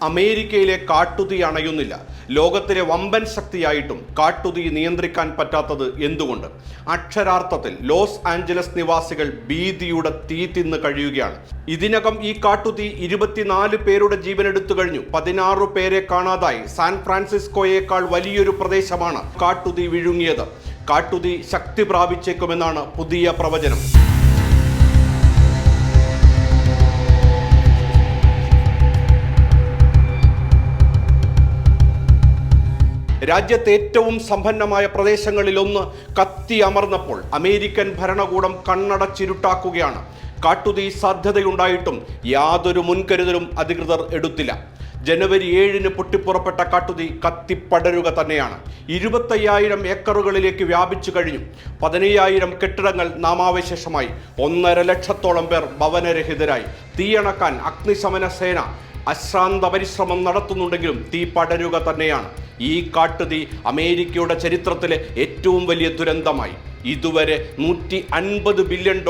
അമേരിക്കയിലെ കാട്ടുതീ അണയുന്നില്ല. ലോകത്തിലെ വമ്പൻ ശക്തിയായിട്ടും കാട്ടുതീ നിയന്ത്രിക്കാൻ പറ്റാത്തത് എന്തുകൊണ്ട്? അക്ഷരാർത്ഥത്തിൽ ലോസ് ആഞ്ചലസ് നിവാസികൾ ഭീതിയുടെ തീ തിന്ന് കഴിയുകയാണ്. ഇതിനകം ഈ കാട്ടുതീ 24 പേരുടെ ജീവനെടുത്തു കഴിഞ്ഞു. 16 പേരെ കാണാതായി. സാൻ ഫ്രാൻസിസ്കോയേക്കാൾ വലിയൊരു പ്രദേശമാണ് കാട്ടുതീ വിഴുങ്ങിയത്. കാട്ടുതീ ശക്തി പ്രാപിച്ചേക്കുമെന്നാണ് പുതിയ പ്രവചനം. രാജ്യത്തെ ഏറ്റവും സമ്പന്നമായ പ്രദേശങ്ങളിലൊന്ന് കത്തി അമർന്നപ്പോൾ അമേരിക്കൻ ഭരണകൂടം കണ്ണടച്ചിരുട്ടാക്കുകയാണ്. കാട്ടുതീ സാധ്യതയുണ്ടായിട്ടും യാതൊരു മുൻകരുതലും അധികൃതർ എടുത്തില്ല. ജനുവരി 7 പൊട്ടിപ്പുറപ്പെട്ട കാട്ടുതീ കത്തിപ്പടരുക തന്നെയാണ്. 25,000 ഏക്കറുകളിലേക്ക് വ്യാപിച്ചു കഴിഞ്ഞു. 15,000 കെട്ടിടങ്ങൾ നാമാവശേഷമായി. 1.5 ലക്ഷത്തോളം പേർ ഭവനരഹിതരായി. തീയണക്കാൻ അഗ്നിശമന സേന അശ്രാന്ത പരിശ്രമം നടത്തുന്നുണ്ടെങ്കിലും തീ പടരുക തന്നെയാണ്. ഈ കാട്ടുതീ അമേരിക്കയുടെ ചരിത്രത്തിലെ ഏറ്റവും വലിയ ദുരന്തമായി. ഇതുവരെ $150 ബില്യൺ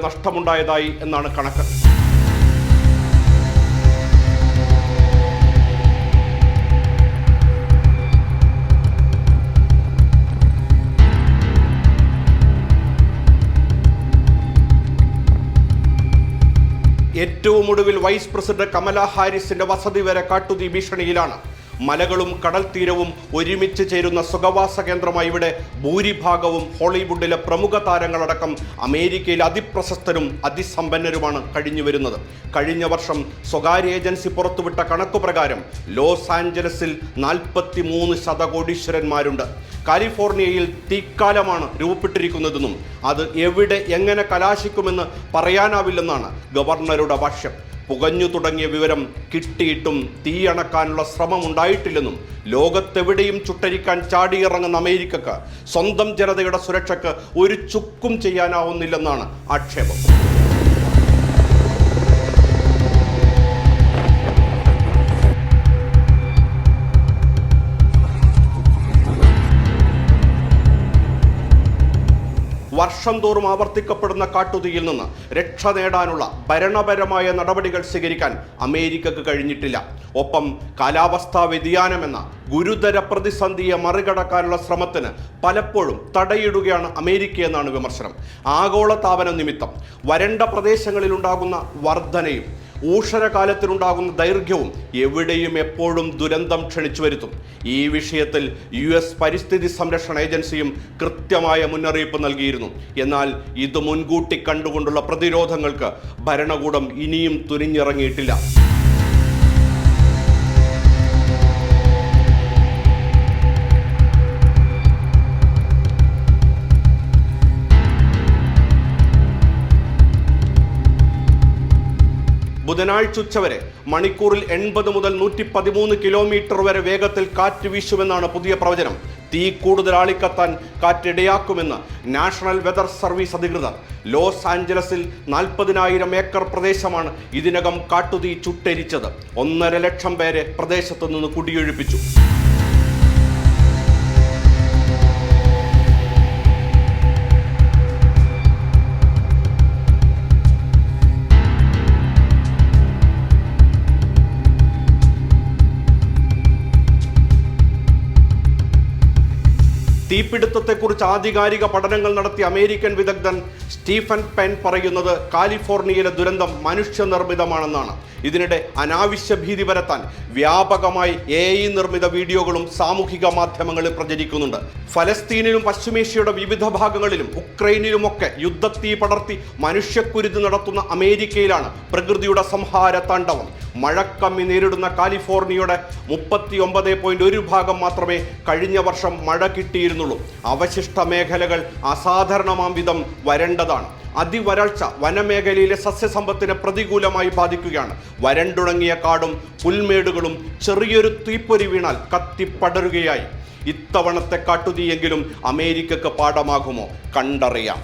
നഷ്ടമുണ്ടായതായി എന്നാണ് കണക്ക്. ഏറ്റവും ഒടുവിൽ വൈസ് പ്രസിഡന്റ് കമല ഹാരിസിന്റെ വസതി വരെ കാട്ടുതീ ഭീഷണിയിലാണ്. മലകളും കടൽ തീരവും ഒരുമിച്ച് ചേരുന്ന സുഖവാസ കേന്ദ്രമായി ഇവിടെ ഭൂരിഭാഗവും ഹോളിവുഡിലെ പ്രമുഖ താരങ്ങളടക്കം അമേരിക്കയിൽ അതിപ്രശസ്തരും അതിസമ്പന്നരുമാണ് കഴിഞ്ഞു വരുന്നത്. കഴിഞ്ഞ വർഷം സ്വകാര്യ ഏജൻസി പുറത്തുവിട്ട കണക്കുപ്രകാരം ലോസ് ആഞ്ചലസിൽ 43 ശതകോടീശ്വരന്മാരുണ്ട്. കാലിഫോർണിയയിൽ തീക്കാലമാണ് രൂപപ്പെട്ടിരിക്കുന്നതെന്നും അത് എവിടെ എങ്ങനെ കലാശിക്കുമെന്ന് പറയാനാവില്ലെന്നാണ് ഗവർണറുടെ ഭാഷ്യം. പുകഞ്ഞു തുടങ്ങിയ വിവരം കിട്ടിയിട്ടും തീയണക്കാനുള്ള ശ്രമം ഉണ്ടായിട്ടില്ലെന്നും ലോകത്തെവിടെയും ചുട്ടരിക്കാൻ ചാടിയിറങ്ങുന്ന അമേരിക്കക്ക് സ്വന്തം ജനതയുടെ സുരക്ഷയ്ക്ക് ഒരു ചുക്കും ചെയ്യാനാവുന്നില്ലെന്നാണ് ആക്ഷേപം. വർഷം തോറും ആവർത്തിക്കപ്പെടുന്ന കാട്ടുതീയിൽ നിന്ന് രക്ഷ നേടാനുള്ള ഭരണപരമായ നടപടികൾ സ്വീകരിക്കാൻ അമേരിക്കക്ക് കഴിഞ്ഞിട്ടില്ല. ഒപ്പം കാലാവസ്ഥാ വ്യതിയാനമെന്ന ഗുരുതര പ്രതിസന്ധിയെ മറികടക്കാനുള്ള ശ്രമത്തിന് പലപ്പോഴും തടയിടുകയാണ് അമേരിക്കയെന്നാണ് വിമർശനം. ആഗോളതാപനം നിമിത്തം വരണ്ട പ്രദേശങ്ങളിലുണ്ടാകുന്ന വർധനയും ഊഷരകാലത്തിനുണ്ടാകുന്ന ദൈർഘ്യവും എവിടെയും എപ്പോഴും ദുരന്തം ക്ഷണിച്ചു വരുത്തും. ഈ വിഷയത്തിൽ US പരിസ്ഥിതി സംരക്ഷണ ഏജൻസിയും കൃത്യമായ മുന്നറിയിപ്പ് നൽകിയിരുന്നു. എന്നാൽ ഇത് മുൻകൂട്ടി കണ്ടുകൊണ്ടുള്ള പ്രതിരോധങ്ങൾക്ക് ഭരണകൂടം ഇനിയും തുനിഞ്ഞിറങ്ങിയിട്ടില്ല. ബുധനാഴ്ച ഉച്ചവരെ മണിക്കൂറിൽ 80 മുതൽ 113 കിലോമീറ്റർ വരെ വേഗത്തിൽ കാറ്റ് വീശുമെന്നാണ് പുതിയ പ്രവചനം. തീ കൂടുതൽ ആളിക്കത്താൻ കാറ്റിടയാക്കുമെന്ന് നാഷണൽ വെതർ സർവീസ് അധികൃതർ. ലോസ് ആഞ്ചലസിൽ 40,000 ഏക്കർ പ്രദേശമാണ് ഇതിനകം കാട്ടുതീ ചുട്ടരിച്ചത്. 1.5 ലക്ഷം പേരെ പ്രദേശത്തു നിന്ന് കുടിയൊഴിപ്പിച്ചു. തീപിടുത്തത്തെക്കുറിച്ച് ആധികാരിക പഠനങ്ങൾ നടത്തിയ അമേരിക്കൻ വിദഗ്ധൻ സ്റ്റീഫൻ പെൻ പറയുന്നത് കാലിഫോർണിയയിലെ ദുരന്തം മനുഷ്യനിർമ്മിതമാണെന്നാണ്. ഇതിനിടെ അനാവശ്യ ഭീതി പരത്താൻ വ്യാപകമായി AI നിർമ്മിത വീഡിയോകളും സാമൂഹിക മാധ്യമങ്ങളിൽ പ്രചരിക്കുന്നുണ്ട്. ഫലസ്തീനിലും പശ്ചിമേഷ്യയുടെ വിവിധ ഭാഗങ്ങളിലും ഉക്രൈനിലുമൊക്കെ യുദ്ധത്തീ പടർത്തി മനുഷ്യക്കുരുതി നടത്തുന്ന അമേരിക്കയിലാണ് പ്രകൃതിയുടെ സംഹാര താണ്ഡവം. മഴക്കമ്മി നേരിടുന്ന കാലിഫോർണിയയുടെ 39.1 ഭാഗം മാത്രമേ കഴിഞ്ഞ വർഷം മഴ കിട്ടിയിരുന്നുള്ളൂ. അവശിഷ്ട മേഖലകൾ അസാധാരണമാം വിധം വരണ്ടതാണ്. അതിവരൾച്ച വനമേഖലയിലെ സസ്യസമ്പത്തിനെ പ്രതികൂലമായി ബാധിക്കുകയാണ്. വരണ്ടുണങ്ങിയ കാടും പുൽമേടുകളും ചെറിയൊരു തീപ്പൊരി വീണാൽ കത്തിപ്പടരുകയായി. ഇത്തവണത്തെ കാട്ടുതീയെങ്കിലും അമേരിക്കക്ക് പാഠമാകുമോ? കണ്ടറിയാം.